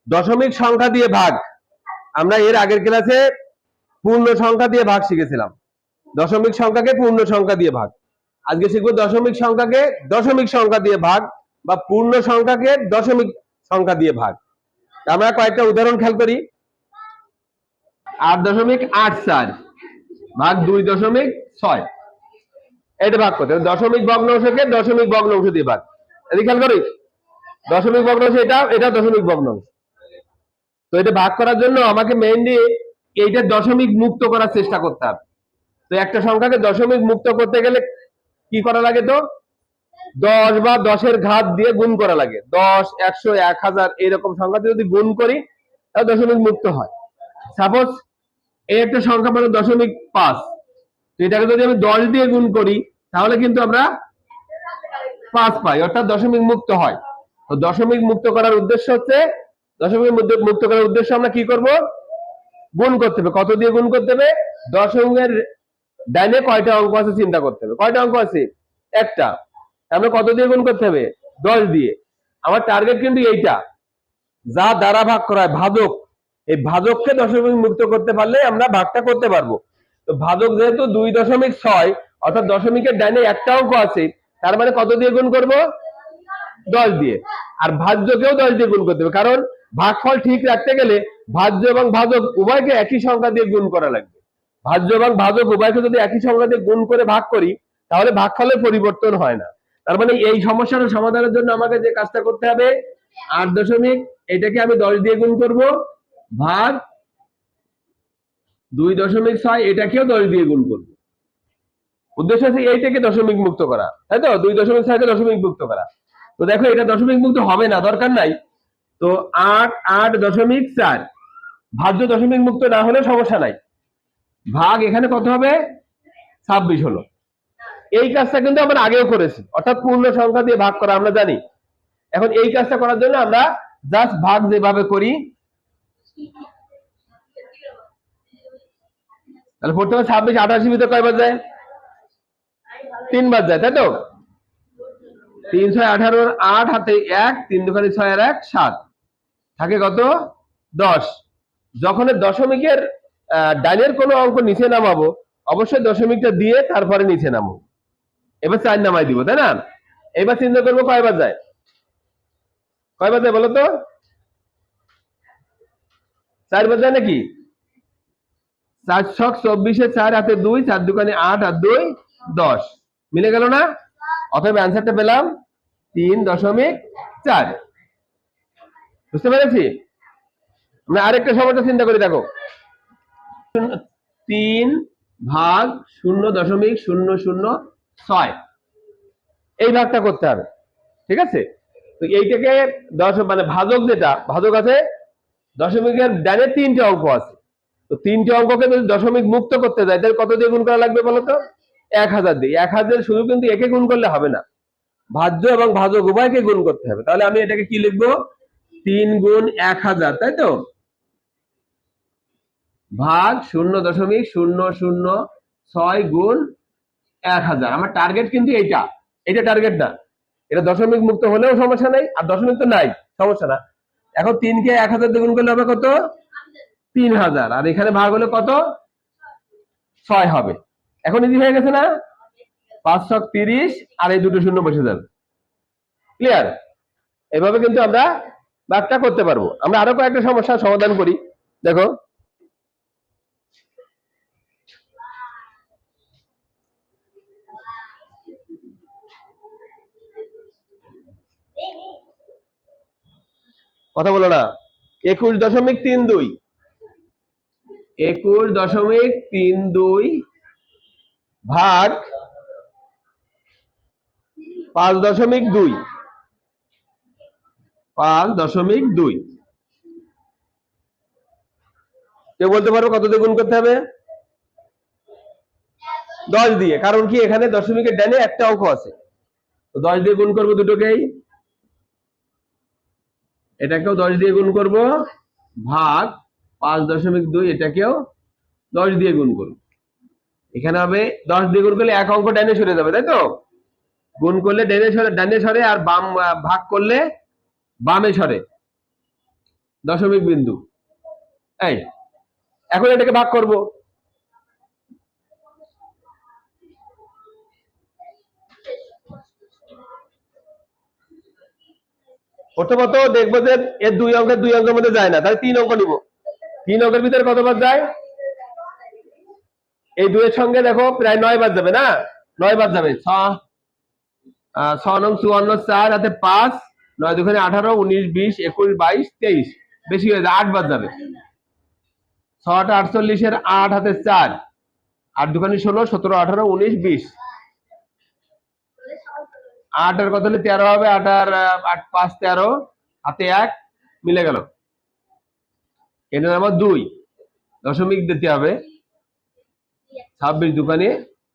দশমিক সংখ্যা দিয়ে ভাগ। আমরা এর আগের ক্লাসে পূর্ণ সংখ্যা দিয়ে ভাগ শিখেছিলাম। দশমিক সংখ্যাকে পূর্ণ সংখ্যা দিয়ে ভাগ। আজকে শিখবো দশমিক সংখ্যাকে দশমিক সংখ্যা দিয়ে ভাগ বা পূর্ণ সংখ্যাকে দশমিক সংখ্যা দিয়ে ভাগ। আমরা কয়েকটা উদাহরণ খেয়াল করি। 8.84 ভাগ 2.6, এটা ভাগ করতে হবে। দশমিক ভগ্নাংশকে দশমিক ভগ্নাংশ দিয়ে ভাগ। এদিকে খেয়াল করি, দশমিক ভগ্নাংশ এটা, এটা দশমিক ভগ্নাংশ। তো এটা ভাগ করার জন্য আমাকে মেইনলি এইটা দশমিক মুক্ত করার চেষ্টা করতে হবে। তো একটা সংখ্যাকে দশমিক মুক্ত করতে গেলে কি করা লাগে? তো 10 বা 10-এর ঘাত দিয়ে গুণ করা লাগে। 10, 100, 1000 এরকম সংখ্যাতে যদি গুণ করি তাহলে দশমিক মুক্ত হয়। সাপোজ এই একটা সংখ্যা মানে 0.5, তো এটাকে যদি আমি 10 দিয়ে গুণ করি তাহলে কিন্তু আমরা 5 পাই, অর্থাৎ দশমিক মুক্ত হয়। তো দশমিক মুক্ত করার উদ্দেশ্য হচ্ছে, দশমিক মুক্ত করার উদ্দেশ্য আমরা কি করব? গুণ করতে হবে। কত দিয়ে গুণ করতে হবে? দশমিকের ডাইনে কয়টা অঙ্ক আছে চিন্তা করতে হবে। কয়টা অঙ্ক আছে? একটা। আমরা কত দিয়ে গুণ করতে হবে? 10 দিয়ে। আমার টার্গেট কিন্তু এইটা, যা দ্বারা ভাগ করা হয় ভাজক, এই ভাজককে দশমিক মুক্ত করতে পারলে আমরা ভাগটা করতে পারবো। তো ভাজক যেহেতু 2.6, অর্থাৎ দশমিকের ডাইনে একটা অঙ্ক আছে, তার মানে কত দিয়ে গুণ করব? 10 দিয়ে। আর ভাজ্যকেও 10 দিয়ে গুণ করতে হবে, কারণ ভাগফল ঠিক রাখতে গেলে ভাজ্য এবং ভাজক উভয়কে একই সংখ্যা দিয়ে গুণ করা লাগবে। ভাজ্য এবং ভাজক উভয়কে যদি একই সংখ্যা দিয়ে গুণ করে ভাগ করি তাহলে ভাগফলের পরিবর্তন হয় না। তার মানে এই সমস্যার সমাধানের জন্য আমাকে যে কাজটা করতে হবে, 8 দশমিক এটাকে আমি 10 দিয়ে গুণ করব, ভাগ 2.6 এটাকেও 10 দিয়ে গুণ করব। উদ্দেশ্য আছে এইটাকে দশমিক মুক্ত করা, তাই তো? 2.6কে দশমিক মুক্ত করা। তো দেখো এটা দশমিক মুক্ত হবে না, দরকার নাই। তো 8.4 ভাজ্য দশমিক মুক্ত না হলে সমস্যা নাই। ভাগ এখানে কত হবে? 26 হলো। এই কাজটা কিন্তু আমরা আগেও করেছি, অর্থাৎ পূর্ণ সংখ্যা দিয়ে ভাগ করা আমরা জানি। এখন এই কাজটা করার জন্য আমরা জাস্ট ভাগ যেভাবে করি, তাহলে প্রথমে 26 88 ভিতরে কয়বার যায়? 3 বার যায়, তাই তো? 3 6 18, 8 হাতে 1, 3 2 6 আর 1 7, থাকে কত? 10। যখন দশমিকের ডাইনের কোনো অঙ্ক নিচে নামাবো অবশ্যই দশমিকটা দিয়ে তারপরে নিচে নামাবো। এবার 4 নামাই দিব, তাই না? এবার চিন্তা করবো কয়বার যায়? কয়বার যায় বলো তো? 4 বার যায় নাকি? 4 ছক 24, 4 হাতে 2, 4 দুগুণে 8 আর 2 10, মিলে গেল না? অতএব অ্যান্সারটা পেলাম 3.4। বুঝতে পেরেছি? আমরা আরেকটা সমস্যা চিন্তা করে দেখো। 3 ভাগ 0.006 এই ভাগটা করতে হবে, ঠিক আছে? তো এইটাকে 10 মানে ভাজক, যেটা ভাজক আছে দশমিকের ডানে 3টে অঙ্ক আছে। তো 3টে অঙ্ককে যদি দশমিক মুক্ত করতে যায় তাহলে কত দিয়ে গুণ করা লাগবে বলো তো? 1000 দিয়ে। 1000 শুধু কিন্তু একে গুণ করলে হবে না, ভাজ্য এবং ভাজক উভয়কে গুণ করতে হবে। তাহলে আমি এটাকে কি লিখবো? 3 গুণ 1000, তাই তো? ভাগ 0.006 গুণ 1000। আমার টার্গেট কিন্তু এইটা, এটা টার্গেট না। এটা দশমিক মুক্ত হলেও সমস্যা নাই, আর দশমিক তো নাই, সমস্যা না। এখন 3 কে 1000 দিয়ে গুণ করলে হবে কত? 3000। আর এখানে ভাগ হলে কত? 6 হবে। এখন ইজি হয়ে গেছে না? 5 ছক 30 আর এই দুটো শূন্য বসে যাবে। ক্লিয়ার? এভাবে কিন্তু আমরা ভাগটা করতে পারবো। আমরা আরো কয়েকটা সমস্যার সমাধান করি, দেখো। কথা বলো না। 21.32, 21.32 ভাগ 5.2, 5.2। কেউ বলতে পারো কত দিয়ে গুণ করতে হবে? 10 দিয়ে। কারণ কি এখানে দশমিকের ডানে একটা অঙ্ক আছে, তো 10 দিয়ে গুণ করবো দুটোকেই। এটাকেও 10 দিয়ে গুণ করব, ভাগ 5.2 এটাকেও 10 দিয়ে গুণ করব। এখানে হবে 10 দিয়ে গুণ করলে এক অঙ্ক ডানে সরে যাবে, তাই তো? গুণ করলে ডানে সরে, আর বাম ভাগ করলে বামে সরে। দশমিক বিন্দু। এই এখন এটাকে ভাগ করব। প্রথমত দেখবো যে এর দুই অঙ্কের মধ্যে যায় না, তাহলে 3 অঙ্ক নিব। 3 অঙ্কের ভিতরে কতবার যায়? এই 2 এর সঙ্গে দেখো প্রায় 9 বার যাবে না, 9 বার যাবে। 6 নং 54, 4 হাতে 5, 9 দুগুণে 18, 19, 20, 21, 22, 23, বেশি হয়ে যায়, 8 বার যাবে। 6 48 এর 8 হাতে 4, 8 দুগুণে 16, 17, 18, 19, 20, 8 এর কত হলে 13 হবে, 8 আর 8 5 13, হাতে 1 মিলে গেল। এটা নাম্বার 2, দশমিক দিতে হবে। 26 দুগুণে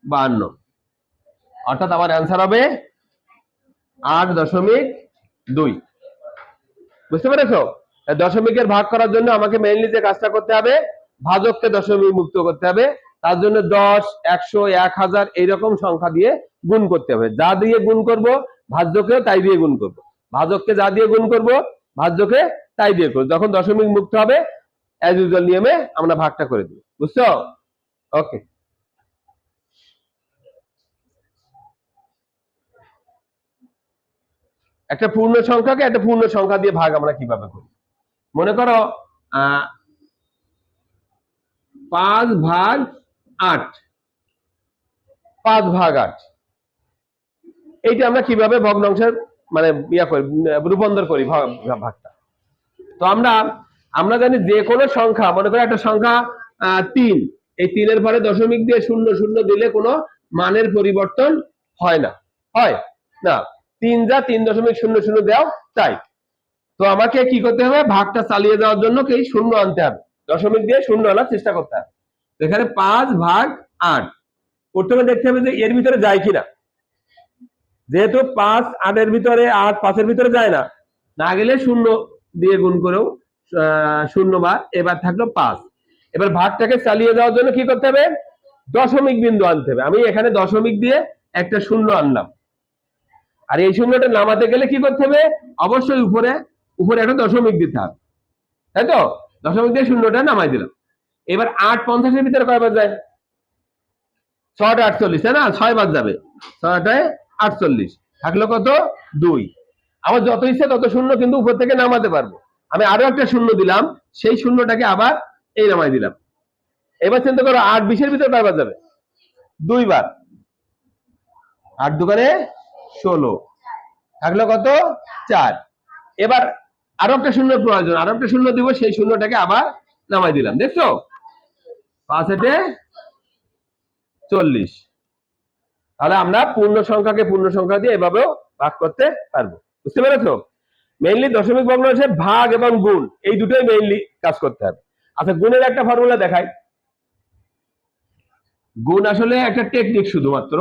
52, অর্থাৎ আমার অ্যান্সার হবে 8.2। বুঝতে পেরেছো? দশমিকের ভাগ করার জন্য আমাকে মেইনলি যে কাজটা করতে হবে, ভাজককে দশমিক মুক্ত করতে হবে। তার জন্য 10, 100, 1000 এইরকম সংখ্যা দিয়ে গুণ করতে হবে। যা দিয়ে গুণ করব ভাজ্যকেও তাই দিয়ে গুণ করব, ভাজককে যা দিয়ে গুণ করব ভাজ্যকে তাই দিয়ে করব। যখন দশমিক মুক্ত হবে অ্যাজ ইউজুয়াল নিয়মে আমরা ভাগটা করে দেব। বুঝছো? ওকে। একটা পূর্ণ সংখ্যাকে একটা পূর্ণ সংখ্যা দিয়ে ভাগ আমরা কিভাবে করি? মনে করো 5/8, 5/8, এইটা আমরা কিভাবে ভগ্নাংশের মানে রূপান্তর করি ভাগটা। তো আমরা জানি যে কোনো সংখ্যা, মনে করো একটা সংখ্যা 3, এই 3 এর পরে দশমিক দিয়ে 0 0 দিলে কোনো মানের পরিবর্তন হয় না, হয় না। 3 যা 3.00 দাও তাই। তো আমাকে কি করতে হবে? ভাগটা চালিয়ে যাওয়ার জন্য কি 0 আনতে হবে, দশমিক দিয়ে 0 আনার চেষ্টা করতে হবে। এখানে 5/8, প্রথমে দেখতে হবে যে এর ভিতরে যায় কিনা। যেহেতু 5 8 এর ভিতরে, 8 5 এর ভিতরে যায় না, না গেলে 0 দিয়ে গুণ করেও 0 বার, এবার থাকলো 5। এবার ভাগটাকে চালিয়ে যাওয়ার জন্য কি করতে হবে? দশমিক বিন্দু আনতে হবে। আমি এখানে দশমিক দিয়ে একটা 0 আনলাম, আর এই 0টা নামাতে গেলে কি করতে হবে? অবশ্যই উপরে একটা দশমিক দিতে হবে, তাই তো? দশমিক দিয়ে 0টা নামাই দিলাম। এবার 8 50 এর ভিতরে কয়বার যায়? 6টা 48, তাই না? 6 বার যাবে, 6টায় 48, থাকলো কত? 2। আমার যত ইচ্ছা তত 0 কিন্তু উপর থেকে নামাতে পারবো। আমি আরো একটা 0 দিলাম, সেই 0টাকে আবার এই নামাই দিলাম। এবার চিন্তা করো 8 20 এর ভিতরে কয়বার যাবে? 2 বার। 8 দুগুণে 16, থাকলো কত? 4। এবার আরো একটা 0 প্রয়োজন, আরো একটা 0 দিব, সেই 0টাকে আবার নামাই দিলাম। দেখছো? 5 এ 40। তাহলে আমরা পূর্ণ সংখ্যাকে পূর্ণ সংখ্যা দিয়ে এভাবেও ভাগ করতে পারবো। বুঝতে পেরেছো? মেইনলি দশমিক ভগ্নাংশে ভাগ এবং গুণ এই দুটোই মেইনলি কাজ করতে হবে। আচ্ছা, গুণের একটা ফর্মুলা দেখাই। গুণ আসলে একটা টেকনিক শুধুমাত্র।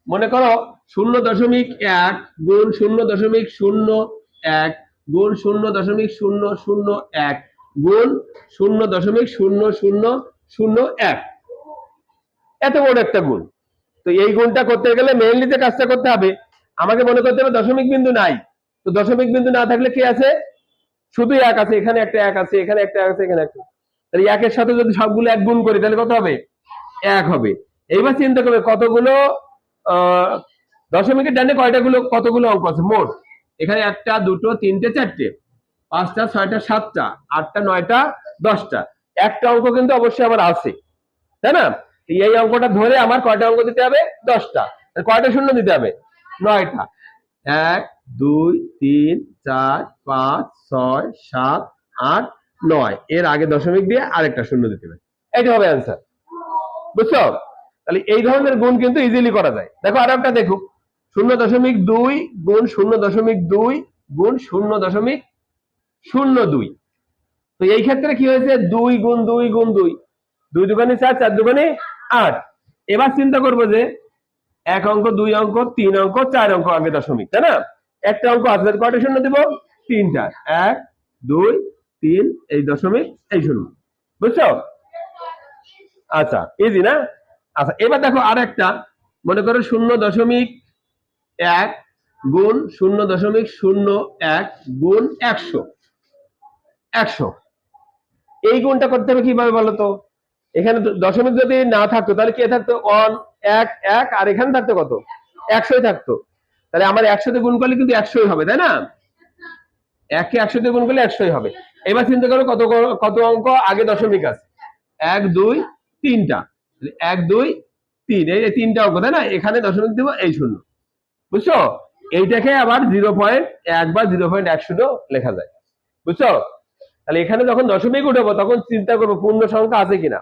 মনে করো 0.1 গুণ 0.01 গুণ 0.001 গুণ 0.0001, এত বড় একটা গুণ। তো এই গুণটা করতে গেলে মেইনলি যে কাজটা করতে হবে, আমাকে মনে করতে হবে দশমিক বিন্দু নাই। তো দশমিক বিন্দু না থাকলে কি আছে? শুধু 1 আছে, এখানে একটা 1 আছে, এখানে একটা আছে, এখানে একটা। তাহলে 1 এর সাথে যদি সবগুলো 1 গুণ করি তাহলে কত হবে? 1 হবে। এইবার চিন্তা করবে কতগুলো দশমিকের ডানে কতগুলো অঙ্ক আছে মোট? এখানে 1টা 2টো 3টে 4টে 5টা 6টা 7টা 8টা 9টা 10টা, একটা অঙ্ক কিন্তু অবশ্যই আমার আছে, তাই না? এই অঙ্কটা ধরে আমার কয়টা অঙ্ক দিতে হবে? 10টা। কয়টা শূন্য দিতে হবে? 9টা। 1 2 3 4 5 6 7 8 9, এর আগে দশমিক দিয়ে আরেকটা শূন্য দিতে হবে। এটা হবে অ্যান্সার। বুঝছো? তাহলে এই ধরনের গুণ কিন্তু ইজিলি করা যায়। দেখো আর একটা দেখো, 0.2 গুণ 0.2 গুণ 0.02। তো এই ক্ষেত্রে কি হয়েছে? 2 গুণ 2 গুণ 2, 2 দুগুণে 4, 4 দুগুণে 8। এবার চিন্তা করবো যে 1 অঙ্ক 2 অঙ্ক 3 অঙ্ক 4 অঙ্ক আগে দশমিক, তাই না? একটা অঙ্ক আছে, কয়টা শূন্য দিব? 3টা। 1 2 3, এই দশমিক, এই শূন্য। বুঝছো? আচ্ছা, ইজি না? আচ্ছা, এবার দেখো আর একটা, মনে করো 0.1 গুণ 0.01 গুণ 100। 100 এই গুণটা করতে হবে কিভাবে বলো তো? এখানে দশমিক যদি না থাকতো তাহলে কি থাকতো? 1 1 1 আর এখানে থাকতো কত? 100 থাকতো। তাহলে আমার 100 তে গুণ করলে কিন্তু 100 হবে, তাই না? 1 কে 100 তে গুণ করলে 100 হবে। এবার চিন্তা করো কত কত অঙ্ক আগে দশমিক আছে। 1 2 3টা, 1 2 3, এই 3টা অঙ্ক, তাই না? এখানে দশমিক দেবো, এই 0, বুঝছো? এইটাকে আবার 0.1 বা 0.1 লেখা যায়, বুঝছো? তাহলে এখানে যখন দশমিক উঠাবো তখন চিন্তা করবো পূর্ণ সংখ্যা আছে কিনা।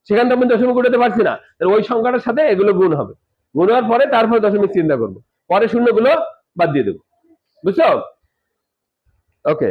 সেখানে তো আমি দশমিক উঠাতে পারছি না, তাহলে ওই সংখ্যাটার সাথে এগুলো গুণ হবে। গুণ হওয়ার পরে তারপর দশমিক চিন্তা করবো, পরে শূন্যগুলো বাদ দিয়ে দেবো, বুঝছো? ওকে।